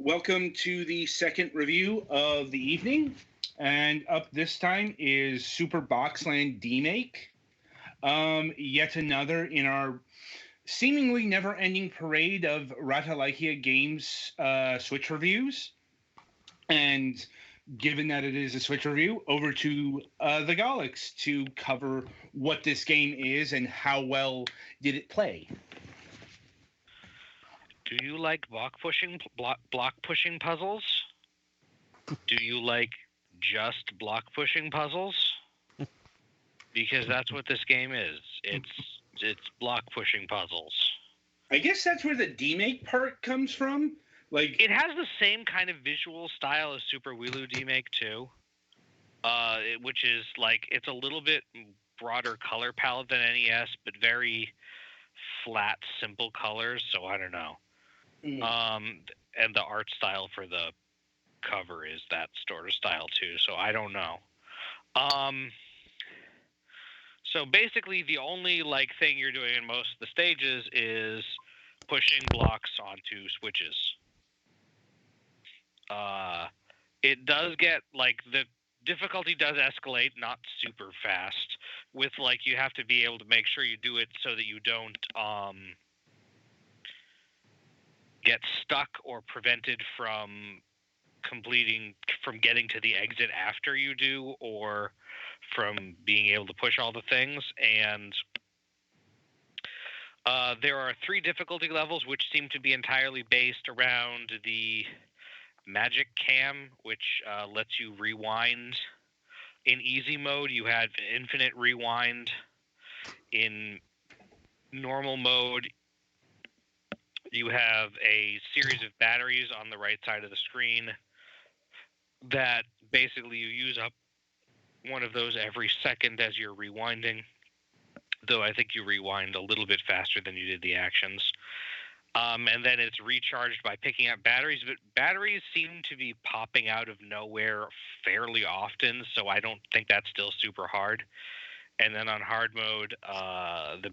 welcome to the second review of the evening. And up this time is Super Boxland Demake. Yet another in our seemingly never-ending parade of Ratalaika Games Switch reviews. And given that it is a Switch review, over to the Galax to cover what this game is and how well did it play. Do you like block pushing puzzles? Do you like just block pushing puzzles? Because that's what this game is. It's block pushing puzzles. I guess that's where the Demake part comes from. Like, it has the same kind of visual style as Super Wheeloo Demake too, which is like it's a little bit broader color palette than NES, but very flat, simple colors. So I don't know. And the art style for the cover is that sort of style too. So I don't know. So basically, the only thing you're doing in most of the stages is pushing blocks onto switches. It does get the difficulty does escalate, not super fast. With you have to be able to make sure you do it so that you don't get stuck or prevented from getting to the exit after you do, or from being able to push all the things. And there are 3 difficulty levels which seem to be entirely based around the Magic Cam, which lets you rewind. In easy mode, you have infinite rewind. In normal mode, you have a series of batteries on the right side of the screen that basically you use up one of those every second as you're rewinding, though I think you rewind a little bit faster than you did the actions. And then it's recharged by picking up batteries, but batteries seem to be popping out of nowhere fairly often, so I don't think that's still super hard. And then on hard mode, the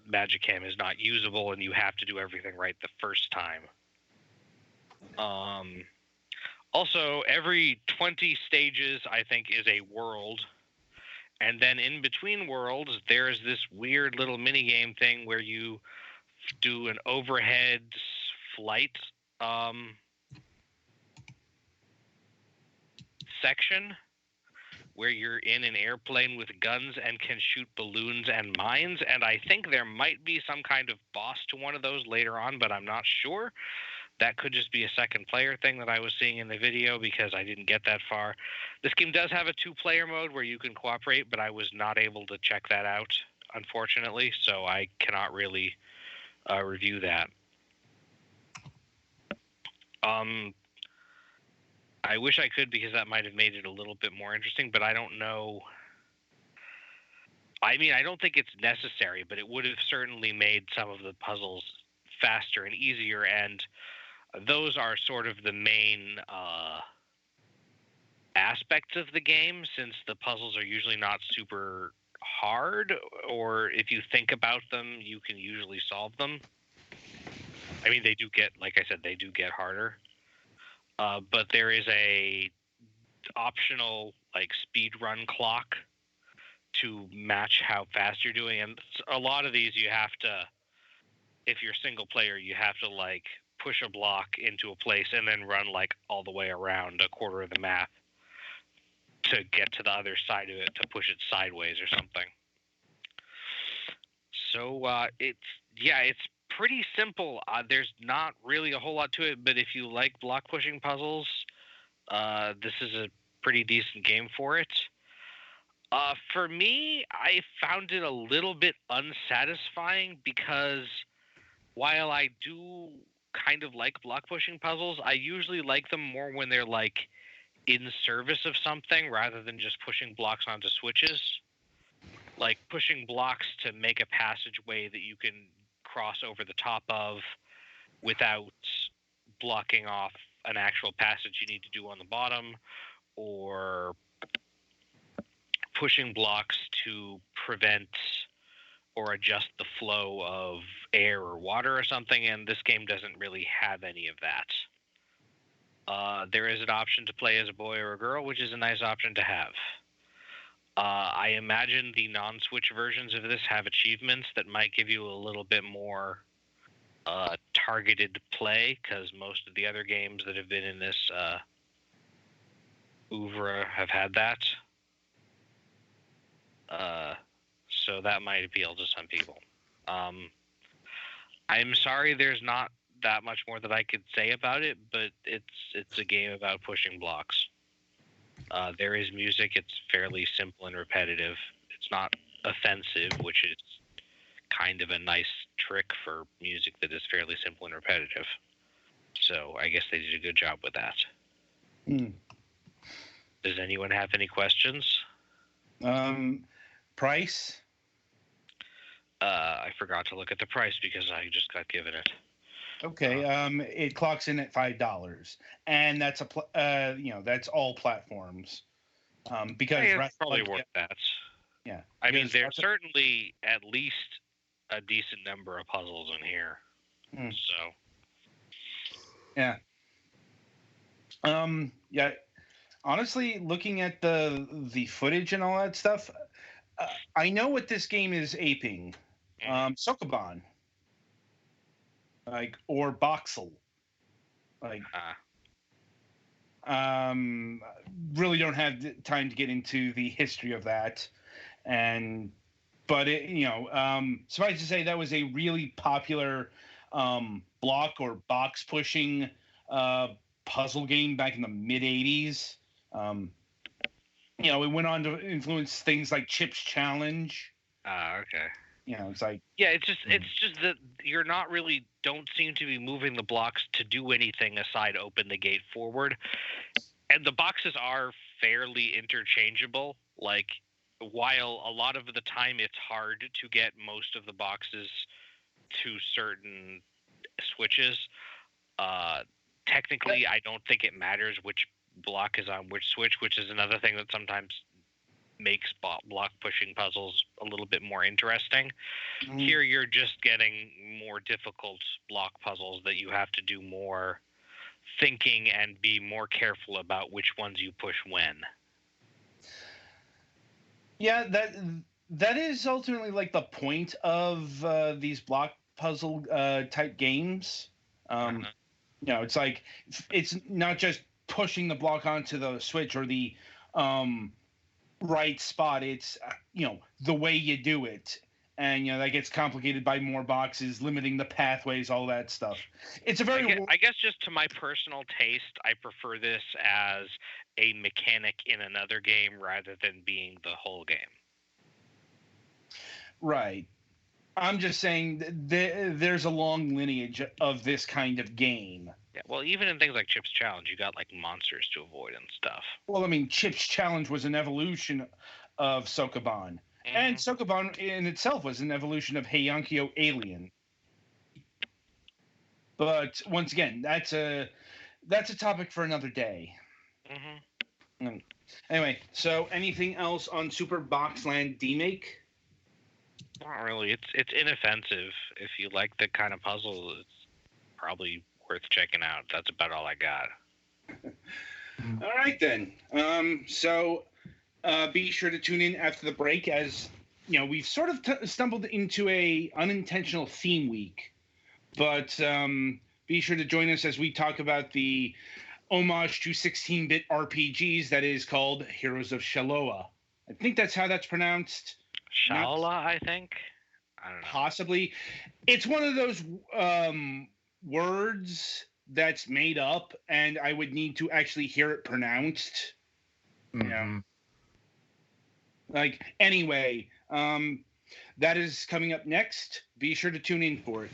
Magic Cam is not usable, and you have to do everything right the first time. Also, every 20 stages, I think, is a world. And then in between worlds, there's this weird little minigame thing where you do an overhead flight section where you're in an airplane with guns and can shoot balloons and mines. And I think there might be some kind of boss to one of those later on, but I'm not sure. That could just be a second player thing that I was seeing in the video because I didn't get that far. This game does have a 2-player mode where you can cooperate, but I was not able to check that out, unfortunately, so I cannot really review that. I wish I could, because that might have made it a little bit more interesting, but I don't know. I mean, I don't think it's necessary, but it would have certainly made some of the puzzles faster and easier, and those are sort of the main aspects of the game, since the puzzles are usually not super hard, or if you think about them, you can usually solve them. I mean, they do get, like I said, they do get harder. But there is a optional speed run clock to match how fast you're doing, and a lot of these you have to, if you're single player, you have to push a block into a place and then run all the way around a quarter of the map to get to the other side of it to push it sideways or something. So it's pretty simple. There's not really a whole lot to it, but if you like block pushing puzzles, this is a pretty decent game for it. For me, I found it a little bit unsatisfying because while I do kind of like block pushing puzzles, I usually like them more when they're in service of something rather than just pushing blocks onto switches. Like pushing blocks to make a passageway that you can cross over the top of without blocking off an actual passage you need to do on the bottom, or pushing blocks to prevent or adjust the flow of air or water or something, and this game doesn't really have any of that. There is an option to play as a boy or a girl, which is a nice option to have. I imagine the non-Switch versions of this have achievements that might give you a little bit more targeted play, because most of the other games that have been in this oeuvre have had that. So that might appeal to some people. I'm sorry there's not that much more that I could say about it, but it's a game about pushing blocks. There is music. It's fairly simple and repetitive. It's not offensive, which is kind of a nice trick for music that is fairly simple and repetitive. So I guess they did a good job with that. Does anyone have any questions? Price? I forgot to look at the price because I just got given it. Okay. It clocks in at $5, and that's that's all platforms. Because it's probably worth that. Yeah. I mean, there's certainly at least a decent number of puzzles in here. So. Yeah. Yeah. Honestly, looking at the footage and all that stuff, I know what this game is aping. Sokoban. Or Boxel. Really don't have the time to get into the history of that. But suffice to say, that was a really popular block or box pushing puzzle game back in the mid 80s. It went on to influence things like Chip's Challenge. Okay. It's like, yeah, it's just that you're not really don't seem to be moving the blocks to do anything aside open the gate forward, and the boxes are fairly interchangeable. Like, while a lot of the time it's hard to get most of the boxes to certain switches, technically I don't think it matters which block is on which switch, which is another thing that sometimes makes block pushing puzzles a little bit more interesting. Here you're just getting more difficult block puzzles that you have to do more thinking and be more careful about which ones you push when. Yeah, that is ultimately like the point of these block puzzle type games. It's like, it's not just pushing the block onto the switch or the right spot. It's the way you do it, and that gets complicated by more boxes, limiting the pathways, all that stuff. It's a very I guess just to my personal taste, I prefer this as a mechanic in another game rather than being the whole game. Right. I'm just saying there's a long lineage of this kind of game. Yeah, well, even in things like Chip's Challenge, you got like monsters to avoid and stuff. Well, I mean, Chip's Challenge was an evolution of Sokoban. And Sokoban in itself was an evolution of Heiankyo Alien. But once again, that's a topic for another day. Anyway, so anything else on Super Boxland Demake? Not really. It's inoffensive. If you like the kind of puzzle, it's probably worth checking out. That's about all I got. All right, then. So be sure to tune in after the break, as we've sort of stumbled into a unintentional theme week. But be sure to join us as we talk about the homage to 16-bit RPGs that is called Heroes of Shaloa. I think that's how that's pronounced. Shaloa, I think. I don't know. Possibly. It's one of those words that's made up, and I would need to actually hear it pronounced. Anyway, that is coming up next. Be sure to tune in for it.